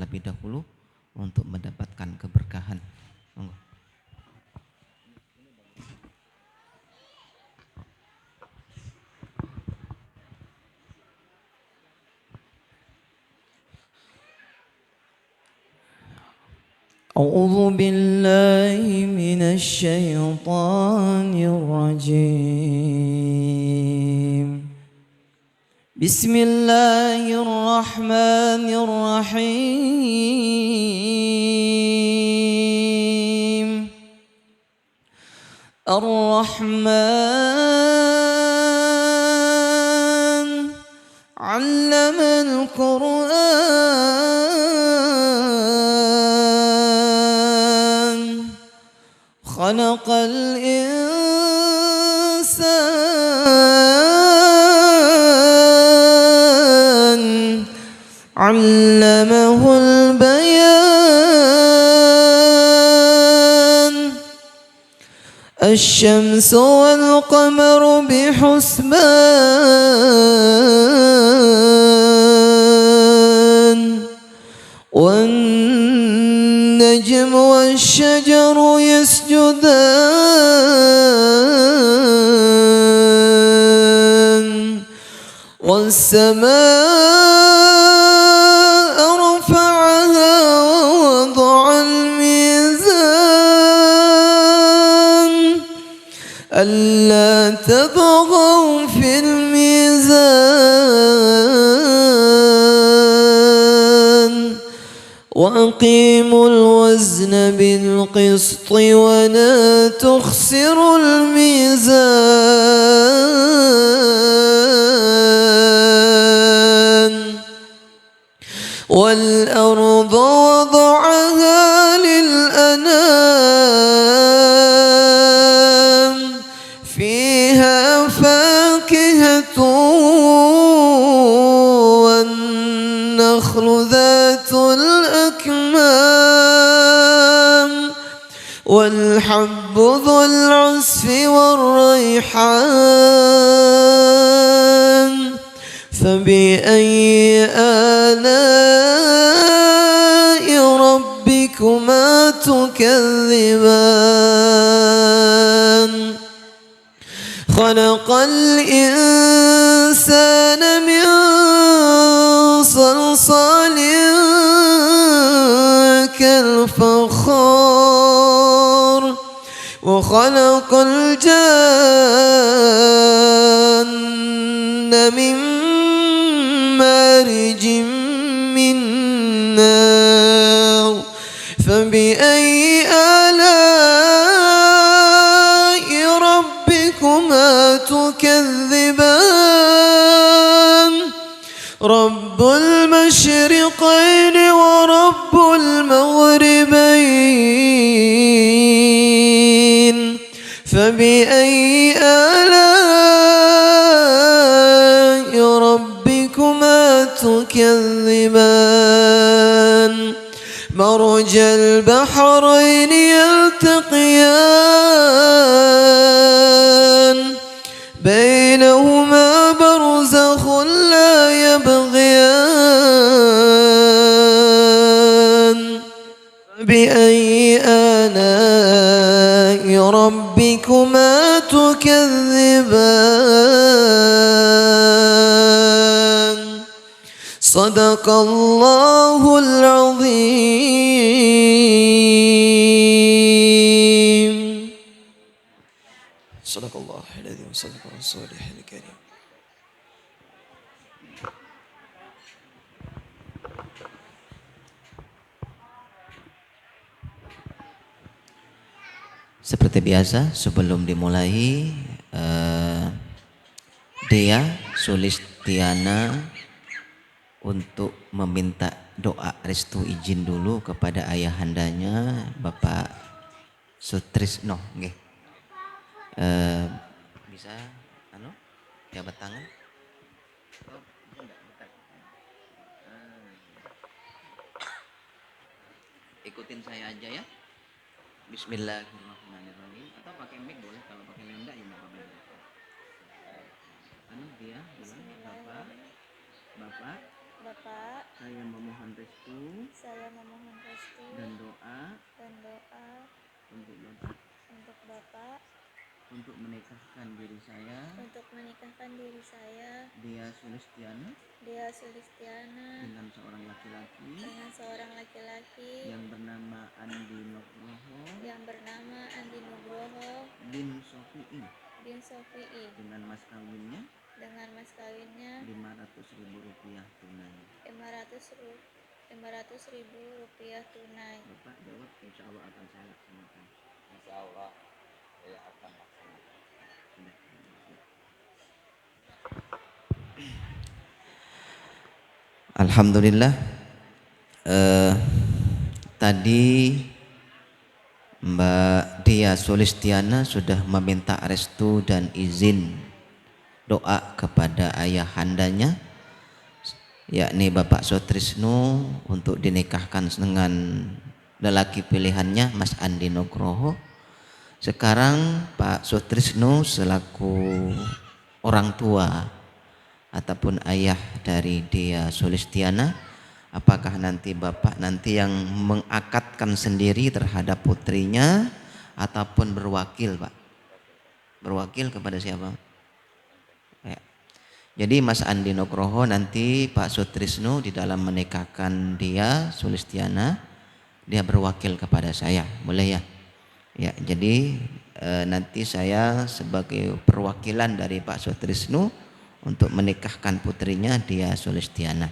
terlebih dahulu untuk mendapatkan keberkahan. Monggo. أعوذ بالله من الشيطان الرجيم. بسم الله الرحمن الرحيم. الرحمن علم القرآن خلق الإنسان علمه البيان الشمس والقمر بحسبان والنجم والشجر يسجدان والسماء رفعها ووضع الميزان ألا تطغوا في الميزان وأقيموا الوزن بالقسط ولا تخسروا الميزان والأرض وضعها للأنام فيها فاكهة والنخل ذات الأكمام والحب ذو العصف والريحان فبأي آلاء ربكما تكذبان خلق الإنسان من صلصال كالفخار وخلق الجان من مارج من نار فبأي آلاء ربكما تكذبان رب المشرقين ورب المغربين فبأي آلاء ربكما تكذبان مرج البحرين يلتقيان بينهما برزخ لا يبغيان بأي آلاء ربكما تكذبان صدق الله العظيم. صدق الله العظيم وصدق رسوله الكريم. Seperti biasa sebelum dimulai Dea Sulistiana untuk meminta doa restu izin dulu kepada ayahandanya Bapak Sutrisno nggih. Bisa jabat tangan. Ikutin saya aja ya. Bismillahirrahmanirrahim. Atau pakai mic boleh, kalau pakai mic enggak ya enggak apa-apa. Dia bilang Bapak, saya memohon restu menikahkan diri saya Dia Sulistiana dengan seorang laki-laki yang bernama Andi Nugroho bin Sofi'i dengan mas kawinnya Rp500.000 tunai. Bapak jawab, insya Allah akan saya laksanakan. Insya Allah saya akan laksanakan. Alhamdulillah, tadi Mbak Dia Sulistiana sudah meminta restu dan izin doa kepada ayahandanya, yakni Bapak Sutrisno, untuk dinikahkan dengan lelaki pilihannya Mas Andi Nugroho. Sekarang Pak Sutrisno selaku orang tua ataupun ayah dari Dia Sulistiana, apakah nanti Bapak nanti yang mengakadkan sendiri terhadap putrinya ataupun berwakil, Pak? Berwakil kepada siapa? Ya. Jadi Mas Andi Nugroho nanti Pak Sutrisno di dalam menikahkan Dia Sulistiana, dia berwakil kepada saya, boleh ya? Ya, jadi nanti saya sebagai perwakilan dari Pak Sutrisno untuk menikahkan putrinya Dia Sulistiana.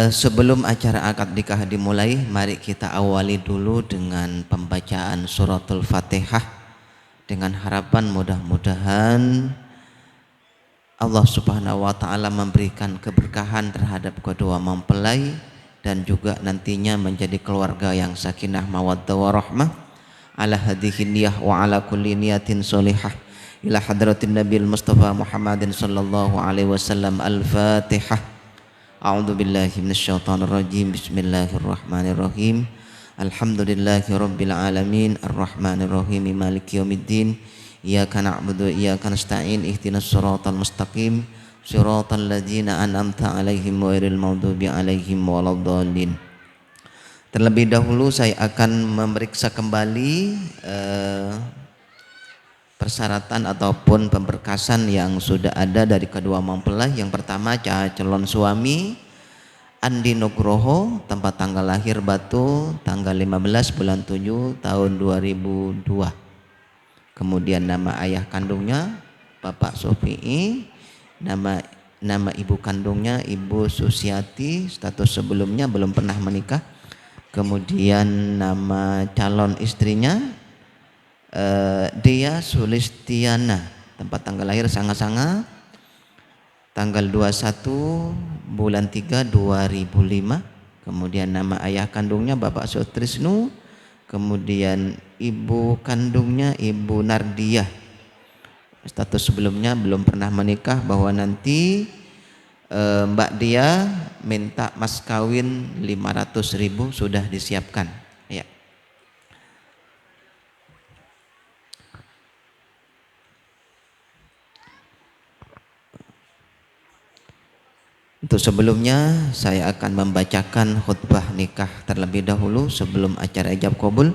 Sebelum acara akad nikah dimulai, mari kita awali dulu dengan pembacaan suratul Fatihah dengan harapan mudah-mudahan Allah Subhanahu wa taala memberikan keberkahan terhadap kedua mempelai dan juga nantinya menjadi keluarga yang sakinah mawaddah warahmah ala hadhihi niyah wa ala kulli niyatin sholihah ila hadratin Nabil Mustafa Muhammadin sallallahu alaihi wasallam. Al-Fatihah. A'udzu billahi minasyaitonir rajim. Bismillahirrahmanirrahim. Alhamdulillahi rabbil alamin arrahmanir rahim maliki yaumiddin. Iyyaka na'budu wa iyyaka nasta'in ihdinas siratal mustaqim siratal ladzina an'amta 'alaihim ghairil maghdubi 'alaihim waladdallin. Terlebih dahulu saya akan memeriksa kembali persyaratan ataupun pemberkasan yang sudah ada dari kedua mempelai. Yang pertama, calon suami Andi Nugroho, tempat tanggal lahir Batu, tanggal 15 bulan 7 tahun 2002. Kemudian nama ayah kandungnya Bapak Sofi'i, nama ibu kandungnya Ibu Susiati, status sebelumnya belum pernah menikah. Kemudian nama calon istrinya Dia Sulistiana, tempat tanggal lahir Sanga-Sanga, tanggal 21 bulan 3 2005. Kemudian nama ayah kandungnya Bapak Sutrisno, kemudian ibu kandungnya Ibu Nardiah, status sebelumnya belum pernah menikah, bahwa nanti Mbak Dia minta mas kawin 500.000 sudah disiapkan ya. Untuk sebelumnya saya akan membacakan khutbah nikah terlebih dahulu sebelum acara ijab qabul.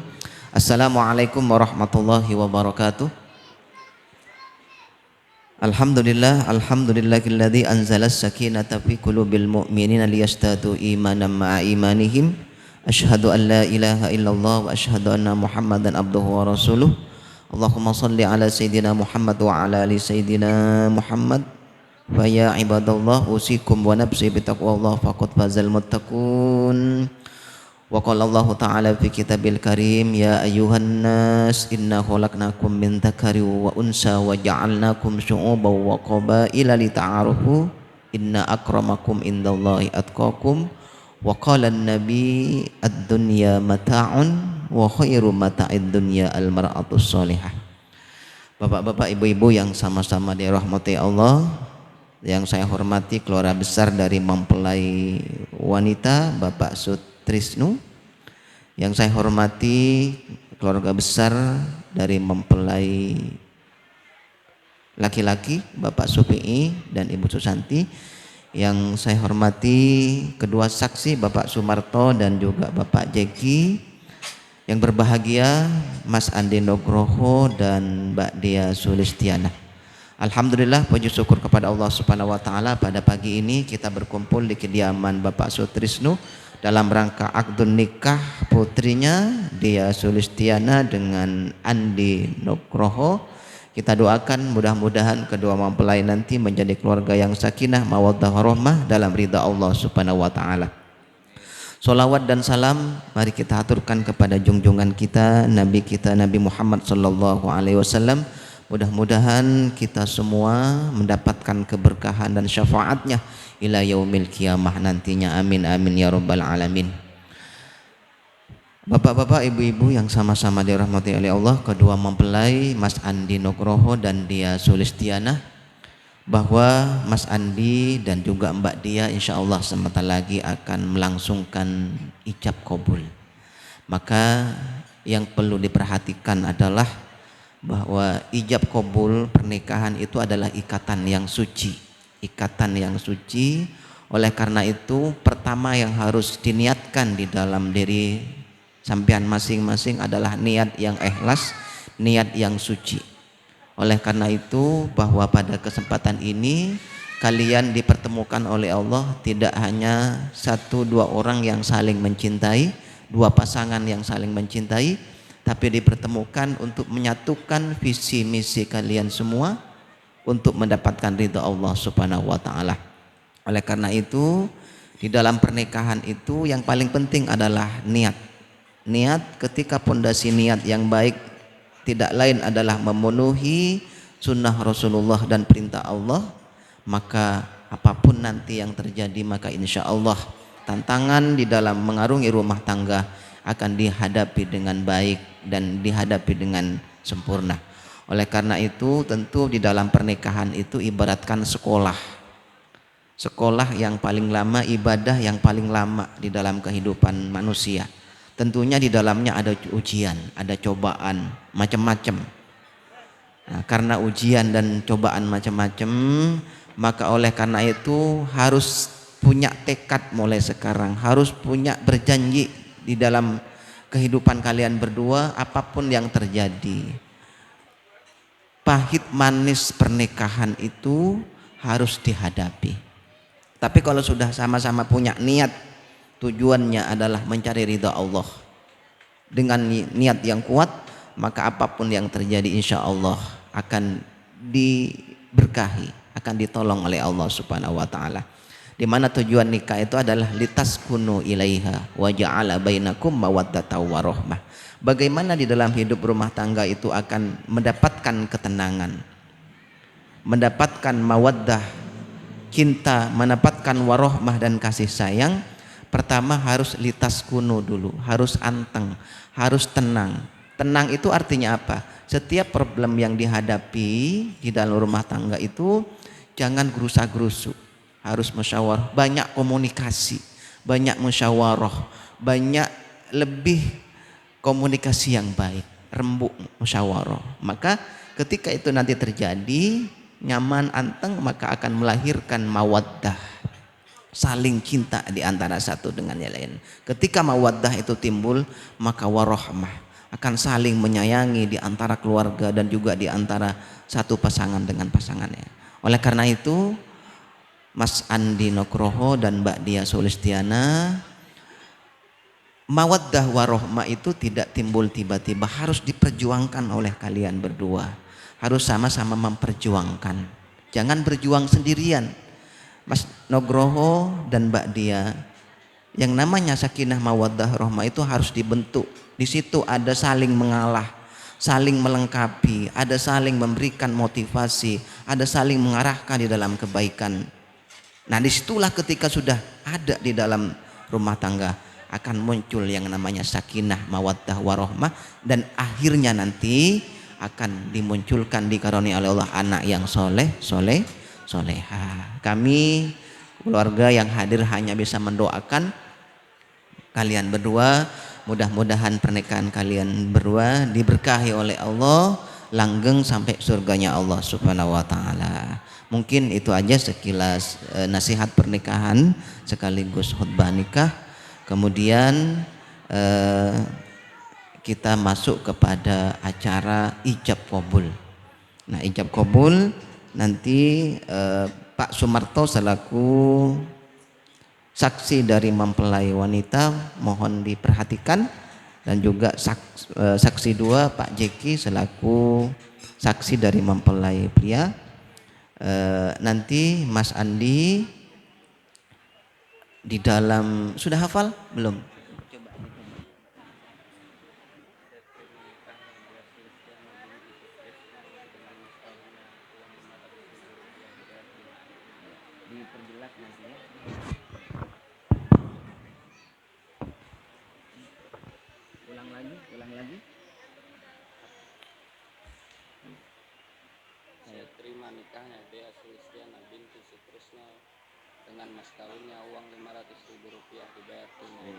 Assalamualaikum warahmatullahi wabarakatuh. Alhamdulillahilladzi anzalas sakinata fi qulubil mu'minina liyastadu imanan ma'a imanihim. Asyhadu an la ilaha illallah wa asyhadu anna Muhammadan abduhu wa rasuluh. Allahumma shalli ala sayyidina Muhammad wa ala ali sayyidina Muhammad. Fa ya ibadallah usikum wa nafsi bi taqwallah faqad fazal muttaqun. Wa qala Allah ta'ala fi kitabil karim, ya ayyuhan nas inna khalaqnakum min dzakarin wa unsa wa ja'alnakum syu'uban wa qabaila lita'arafu inna akramakum indallahi atqakum. Wa qala an-nabi ad-dunya mata'un wa khairu mata'id dunya al-mar'atus shalihah. Bapak-bapak, ibu-ibu yang sama-sama dirahmati Allah, yang saya hormati keluarga besar dari mempelai wanita Bapak Sutrisno, yang saya hormati keluarga besar dari mempelai laki-laki Bapak Sofi'i dan Ibu Susanti, yang saya hormati kedua saksi Bapak Sumarto dan juga Bapak Jeki, Yang berbahagia Mas Andi Nugroho dan Mbak Dia Sulistiana. Alhamdulillah, puji syukur kepada Allah Subhanahu wa taala, pada pagi ini kita berkumpul di kediaman Bapak Sutrisno dalam rangka akdun nikah putrinya Dia Sulistiana dengan Andi Nugroho. Kita doakan mudah-mudahan kedua mempelai nanti menjadi keluarga yang sakinah mawaddah warahmah dalam ridha Allah Subhanahu wa taala. Salawat dan salam mari kita aturkan kepada junjungan kita Nabi Muhammad sallallahu alaihi wasallam. Mudah-mudahan kita semua mendapatkan keberkahan dan syafaatnya ila yaumil qiyamah nantinya. Amin amin ya rabbal alamin. Bapak-bapak, ibu-ibu yang sama-sama dirahmati oleh Allah, kedua mempelai Mas Andi Nugroho dan Dia Sulistiana, bahwa Mas Andi dan juga Mbak Dia insya Allah sebentar lagi akan melangsungkan ijab kabul. Maka yang perlu diperhatikan adalah bahwa ijab kabul pernikahan itu adalah ikatan yang suci. Ikatan yang suci. Oleh karena itu pertama yang harus diniatkan di dalam diri sampean masing-masing adalah niat yang ikhlas, niat yang suci. Oleh karena itu bahwa pada kesempatan ini kalian dipertemukan oleh Allah tidak hanya satu dua orang yang saling mencintai, dua pasangan yang saling mencintai, tapi dipertemukan untuk menyatukan visi misi kalian semua untuk mendapatkan ridha Allah Subhanahu wa taala. Oleh karena itu di dalam pernikahan itu yang paling penting adalah niat. Niat, ketika pondasi niat yang baik tidak lain adalah memenuhi sunnah Rasulullah dan perintah Allah, maka apapun nanti yang terjadi maka insya Allah tantangan di dalam mengarungi rumah tangga akan dihadapi dengan baik dan dihadapi dengan sempurna. Oleh karena itu tentu di dalam pernikahan itu ibaratkan sekolah. Sekolah yang paling lama, ibadah yang paling lama di dalam kehidupan manusia. Tentunya di dalamnya ada ujian, ada cobaan, macam-macam. Nah, karena ujian dan cobaan macam-macam, maka oleh karena itu harus punya tekad mulai sekarang, harus punya berjanji di dalam kehidupan kalian berdua apapun yang terjadi. Pahit manis pernikahan itu harus dihadapi. Tapi kalau sudah sama-sama punya niat, tujuannya adalah mencari ridha Allah dengan niat yang kuat, maka apapun yang terjadi insya Allah akan diberkahi, akan ditolong oleh Allah Subhanahu wa taala. Di mana tujuan nikah itu adalah litaskunu ilaiha wa ja'ala bainakum mawaddatan wa rahmah. Bagaimana di dalam hidup rumah tangga itu akan mendapatkan ketenangan, mendapatkan mawaddah, cinta, mendapatkan warahmah dan kasih sayang. Pertama harus litaskunu dulu, harus anteng, harus tenang. Tenang itu artinya apa? Setiap problem yang dihadapi di dalam rumah tangga itu jangan gerusa-gerusu, harus musyawarah, banyak komunikasi, banyak musyawarah, banyak lebih komunikasi yang baik, rembuk musyawarah. Maka ketika itu nanti terjadi nyaman, anteng, maka akan melahirkan mawaddah, saling cinta di antara satu dengan yang lain. Ketika mawaddah itu timbul, maka warahmah, akan saling menyayangi di antara keluarga dan juga di antara satu pasangan dengan pasangannya. Oleh karena itu Mas Andi Nugroho dan Mbak Dia Sulistiana, mawaddah warahmah itu tidak timbul tiba-tiba, harus diperjuangkan oleh kalian berdua. Harus sama-sama memperjuangkan. Jangan berjuang sendirian. Mas Nugroho dan Mbak Dia, yang namanya sakinah mawaddah rahmah itu harus dibentuk. Di situ ada saling mengalah, saling melengkapi, ada saling memberikan motivasi, ada saling mengarahkan di dalam kebaikan. Nah, disitulah ketika sudah ada di dalam rumah tangga akan muncul yang namanya sakinah mawaddah warahmah, dan akhirnya nanti akan dimunculkan dikaruniai oleh Allah anak yang soleha. Kami keluarga yang hadir hanya bisa mendoakan kalian berdua, mudah-mudahan pernikahan kalian berdua diberkahi oleh Allah, langgeng sampai surganya Allah Subhanahu wa taala. Mungkin itu aja sekilas nasihat pernikahan sekaligus khutbah nikah. Kemudian kita masuk kepada acara ijab qabul. Nah, ijab qabul nanti Pak Sumarto selaku saksi dari mempelai wanita mohon diperhatikan, dan juga saksi dua Pak Jeki selaku saksi dari mempelai pria. Nanti Mas Andi di dalam sudah hafal belum? Ulang lagi. Saya terima nikahnya Dea Sulistiana binti Sutrisno dengan mas kawinnya uang Rp500.000 dibayar tunai.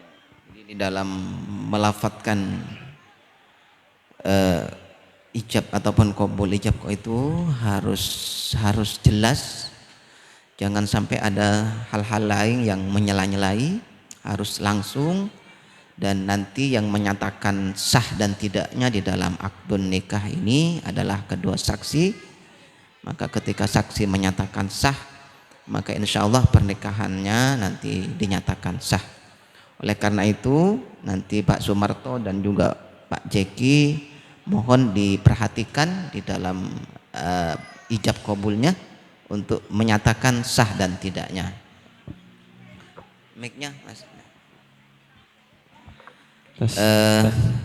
Jadi di dalam melafatkan ijab ataupun qabul ijab itu harus jelas, jangan sampai ada hal-hal lain yang menyela-nyelai, harus langsung. Dan nanti yang menyatakan sah dan tidaknya di dalam akdun nikah ini adalah kedua saksi. Maka ketika saksi menyatakan sah, maka insya Allah pernikahannya nanti dinyatakan sah. Oleh karena itu nanti Pak Sumarto dan juga Pak Jeki mohon diperhatikan di dalam ijab qabulnya untuk menyatakan sah dan tidaknya. Mic-nya Mas.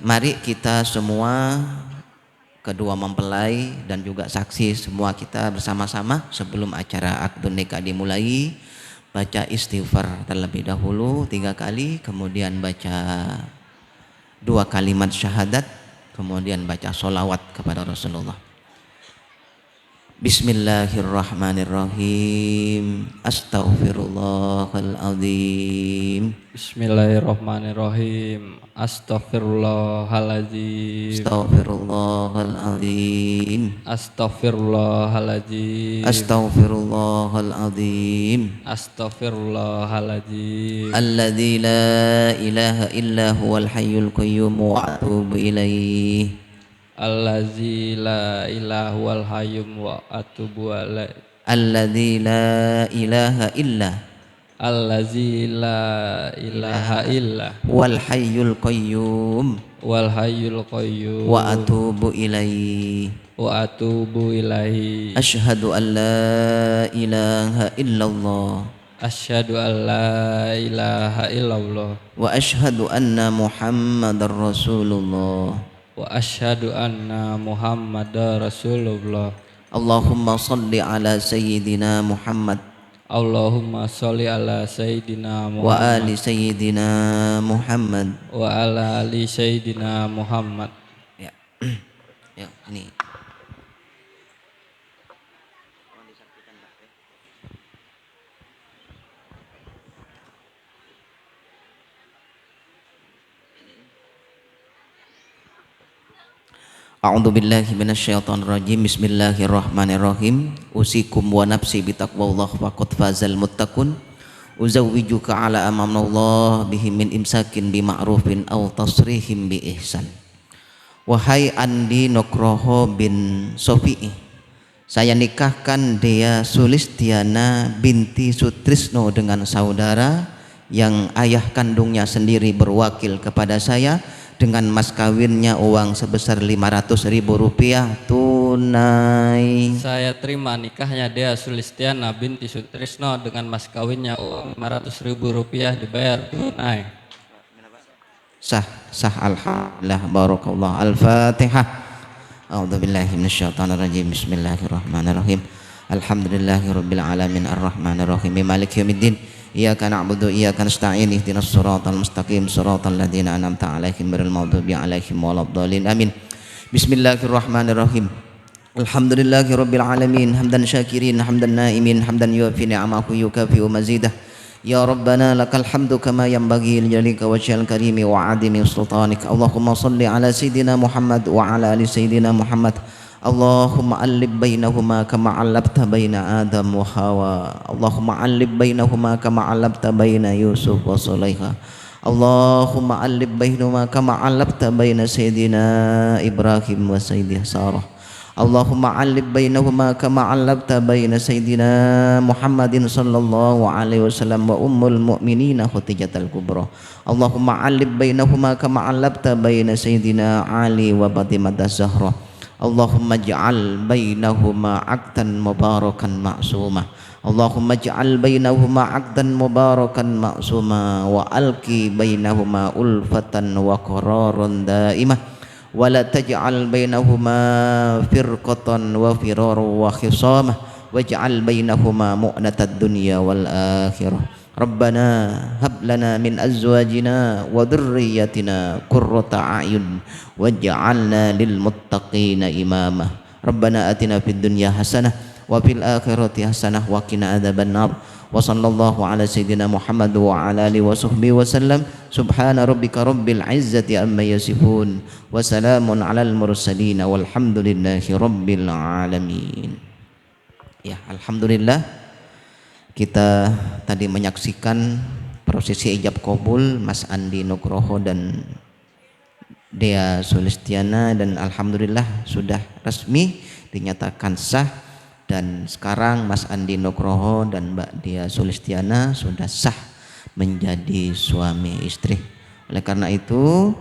Mari kita semua, kedua mempelai dan juga saksi semua kita bersama-sama sebelum acara akad nikah dimulai baca istighfar terlebih dahulu 3 kali, kemudian baca 2 kalimat syahadat, kemudian baca sholawat kepada Rasulullah. Bismillahirrahmanirrahim. Astaghfirullahaladzim. Bismillahirrahmanirrahim. Astaghfirullahaladzim. Astaghfirullahaladzim. Astaghfirullahaladzim. Astaghfirullahaladzim. Astaghfirullahaladzim. Alladzi la ilaha illa huwal hayyul qayyum wa atubu ilaih. Allazi la ilaha wal hayyum wa atubu ilaih. Alladzi la ilaha illa. Allazi la ilaha illa wal hayyul qayyum wal hayyul qayyum wa atubu ilaih. Asyhadu an la ilaha illallah. Asyhadu an la ilaha illallah. Wa asyhadu anna Muhammadar Rasulullah. Wa asyhadu anna Muhammadar Rasulullah. Allahumma salli ala sayyidina Muhammad. Allahumma sholli ala sayyidina Muhammad. Wa ali sayyidina Muhammad. Wa ala ali sayyidina Muhammad. Ya. Ya, ini. A'udzu billahi minasyaitonir rajim. Bismillahirrahmanirrahim. Usikum wa nafsi bitaqwallah faqad fazal muttaqun. Uzawwijuka ala amanallah bihi min imsakin bima'rufin aw tasrihim bi ihsan. Wahai Andi Nugroho bin Sofi'i, saya nikahkan Dea Sulistiana binti Sutrisno dengan saudara yang ayah kandungnya sendiri berwakil kepada saya dengan mas kawinnya uang sebesar Rp500.000 tunai. Saya terima nikahnya Dea Sulistiana binti Sutrisno dengan mas kawinnya uang Rp500.000 dibayar tunai. Sah alhamdulillah, barakallah. Al-Fatihah. A'udzubillahi minasyaitonirrajim. Bismillahirrahmanirrahim. Alhamdulillahirabbil alamin arrahmanirrahim maliki yaumiddin. Iyyaka na'budu wa iyyaka nasta'in ihdinas siratal mustaqim siratal ladzina an'amta 'alaihim ghairil maghdubi 'alaihim waladdallin amin. Bismillahirrahmanirrahim. Alhamdulillahirabbil alamin hamdan syakirin hamdan naimin hamdan yuwafi ni'amahu yukafi'u mazidah. Ya Rabbana lakal hamdu kama yanbaghi li jalika wajhil karimi wa 'azimi sultanik. Allahumma shalli ala sayidina Muhammad wa ala ali sayidina Muhammad. Allahumma alif bainahuma kama alabta baina Adam wa Hawa. Allahumma alif bainahuma kama alabta baina Yusuf wa Sulaiha. اللهم علق بينهما كما علقت بين سيدنا إبراهيم وسيدنا سارة اللهم علق بينهما كما علقت بين سيدنا محمد صلى الله عليه وسلم وأم المؤمنين خديجة الكبرى اللهم علق بينهما كما علقت بين سيدنا علي وفاطمة الزهراء اللهم اجعل بينهما عقدا مباركا معصوما اللهم اجعل بينهما عقدا مباركا معصوما وألقي بينهما ألفة وقرارا دائمة ولا تجعل بينهما فرقة وفرارا وخصامة واجعل بينهما مؤنة الدنيا والآخرة ربنا هب لنا من أزواجنا وذريتنا قرة أعين واجعلنا للمتقين إماما ربنا آتنا في الدنيا حسنة وفي الآخرة حسنة وقنا عذاب النار وصلى الله على سيدنا محمد وعلى آله وصحبه وسلم سبحان ربك رب العزة عما يصفون وسلام على المرسلين والحمد لله رب العالمين. Ya, alhamdulillah kita tadi menyaksikan prosesi ijab kabul Mas Andi Nugroho dan Dea Sulistiana dan alhamdulillah sudah resmi dinyatakan sah dan sekarang Mas Andi Nugroho dan Mbak Dea Sulistiana sudah sah menjadi suami istri. Oleh karena itu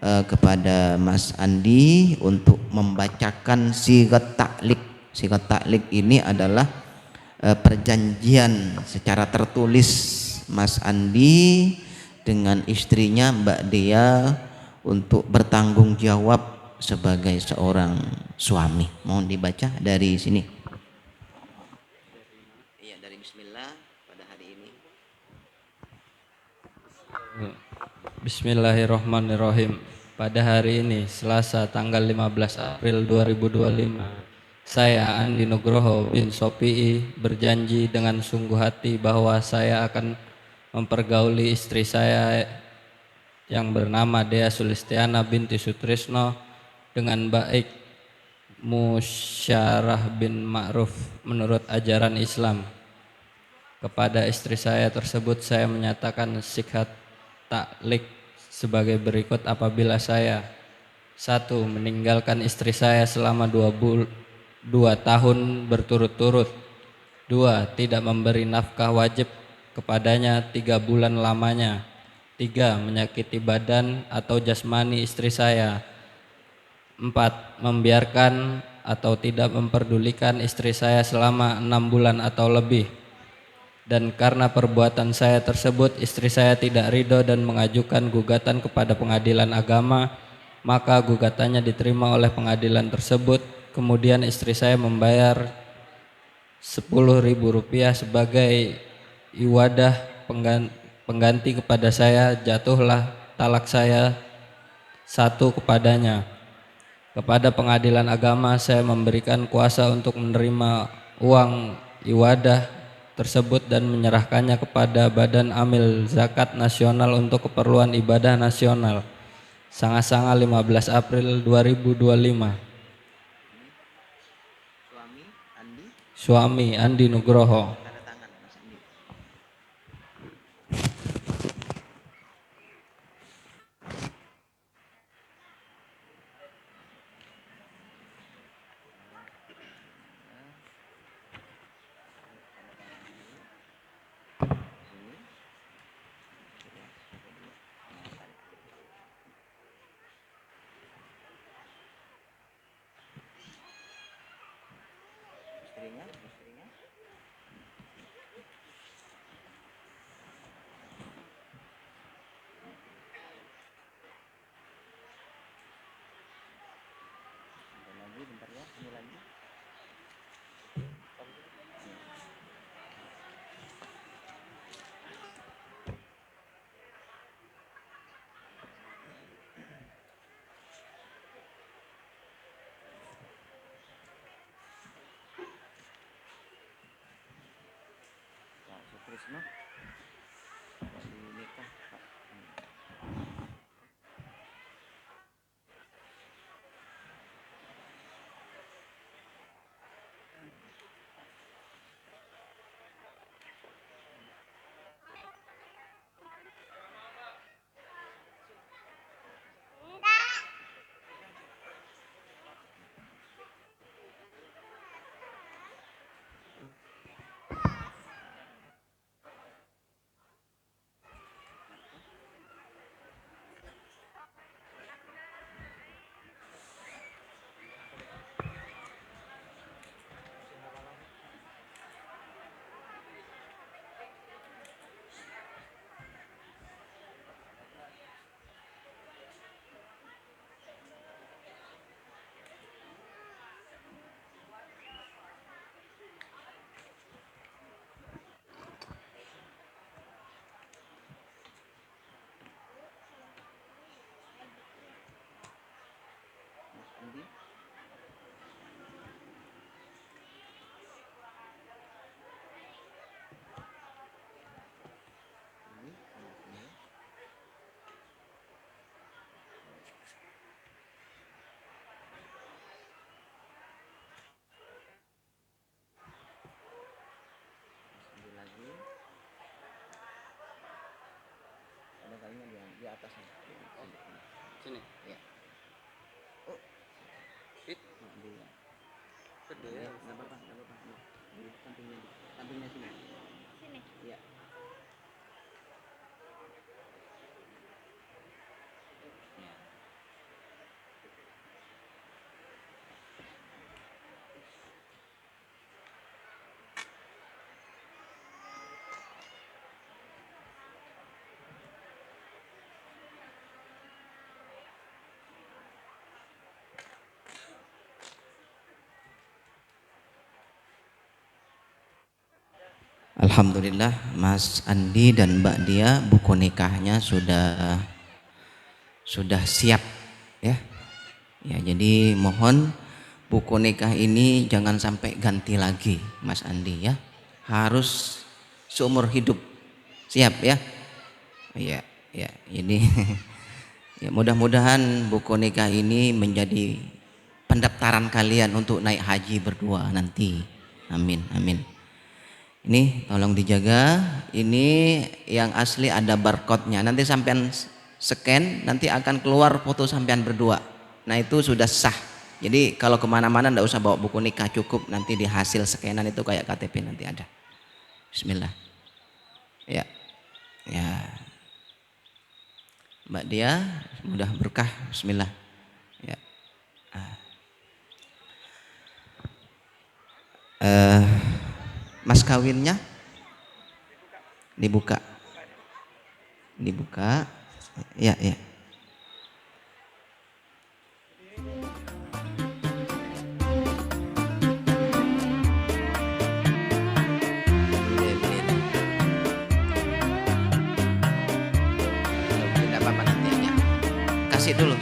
kepada Mas Andi untuk membacakan sigat taklik. Sigat taklik ini adalah perjanjian secara tertulis Mas Andi dengan istrinya Mbak Dea untuk bertanggung jawab sebagai seorang suami. Mohon dibaca dari sini. Iya, dari bismillah pada hari ini. Bismillahirrahmanirrahim. Pada hari ini Selasa tanggal 15 April 2025 saya Andi Nugroho bin Sopii berjanji dengan sungguh hati bahwa saya akan mempergauli istri saya yang bernama Dea Sulistiana binti Sutrisno dengan baik, musyarah bin ma'ruf menurut ajaran Islam. Kepada istri saya tersebut saya menyatakan sikat taklik sebagai berikut apabila saya: 1. Meninggalkan istri saya selama 2 tahun berturut-turut. 2. Tidak memberi nafkah wajib kepadanya 3 bulan lamanya. 3. Menyakiti badan atau jasmani istri saya. 4. Membiarkan atau tidak memperdulikan istri saya selama 6 bulan atau lebih. Dan karena perbuatan saya tersebut istri saya tidak ridho dan mengajukan gugatan kepada pengadilan agama, maka gugatannya diterima oleh pengadilan tersebut. Kemudian istri saya membayar Rp10.000 sebagai iwadah pengganti kepada saya. Jatuhlah talak saya 1 kepadanya. Kepada pengadilan agama saya memberikan kuasa untuk menerima uang iwadah tersebut dan menyerahkannya kepada Badan Amil Zakat Nasional untuk keperluan ibadah nasional. Sanga-sanga 15 April 2025. Suami Andi Nugroho. Sutrisno nikah Pak. Talinya di atas. Sini. Ya. Fit. Gede ya. Enggak apa-apa. Di sampingnya sini. Sini. Iya. Ya. Alhamdulillah Mas Andi dan Mbak Dia buku nikahnya sudah siap ya. Ya, jadi mohon buku nikah ini jangan sampai ganti lagi Mas Andi ya. Harus seumur hidup. Siap ya? Iya, ya. Ini ya mudah-mudahan buku nikah ini menjadi pendaftaran kalian untuk naik haji berdua nanti. Amin, amin. Ini tolong dijaga. Ini yang asli ada barcode-nya. Nanti sampean scan, nanti akan keluar foto sampean berdua. Nah itu sudah sah. Jadi kalau kemana-mana ndak usah bawa buku nikah, cukup nanti di hasil scanan itu kayak KTP nanti ada. Bismillah. Ya, ya. Mbak Dia mudah berkah. Bismillah. Ya. Mas kawinnya dibuka. Ya, ya. Tidak apa-apa nanti aja. Kasih dulu.